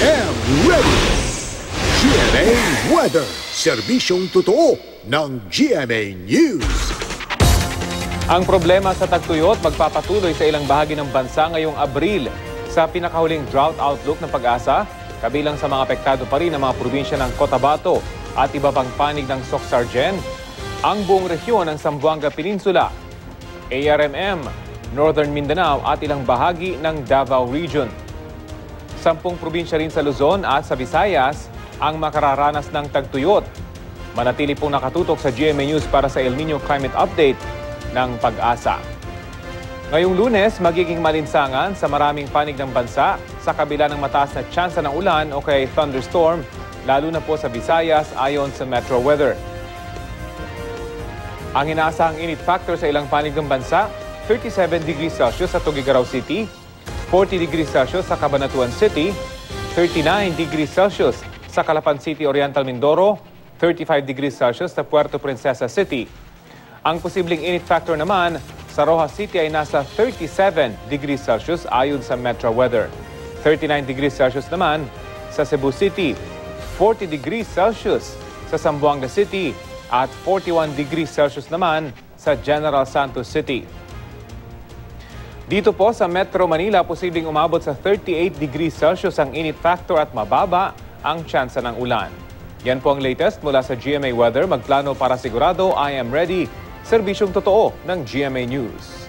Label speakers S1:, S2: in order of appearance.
S1: am ready! GMA Weather, serbisyong totoo ng GMA News.
S2: Ang problema sa tagtuyot magpapatuloy sa ilang bahagi ng bansa ngayong Abril. Sa pinakahuling drought outlook ng Pag-asa, kabilang sa mga apektado pa rin ang mga probinsya ng Cotabato at iba pang panig ng Soc-Sargen, ang buong rehiyon ng Zamboanga Peninsula, ARMM, Northern Mindanao at ilang bahagi ng Davao Region. 10 probinsya rin sa Luzon at sa Visayas ang makararanas ng tagtuyot. Manatili pong nakatutok sa GMA News para sa El Nino Climate Update ng Pag-asa. Ngayong Lunes, magiging malinsangan sa maraming panig ng bansa sa kabila ng mataas na tsansa ng ulan o kay thunderstorm, lalo na po sa Visayas ayon sa Metro Weather. Ang inaasahang init factor sa ilang panig ng bansa, 37 degrees Celsius sa Tuguegarao City, 40 degrees Celsius sa Cabanatuan City, 39 degrees Celsius sa Calapan City, Oriental Mindoro, 35 degrees Celsius sa Puerto Princesa City. Ang posibleng init factor naman sa Rojas City ay nasa 37 degrees Celsius ayon sa Metro Weather. 39 degrees Celsius naman sa Cebu City, 40 degrees Celsius sa Zamboanga City at 41 degrees Celsius naman sa General Santos City. Dito po sa Metro Manila, posibleng umabot sa 38 degrees Celsius ang init factor at mababa ang tsansa ng ulan. Yan po ang latest mula sa GMA Weather. Magplano para sigurado, I am ready. Serbisyong totoo ng GMA News.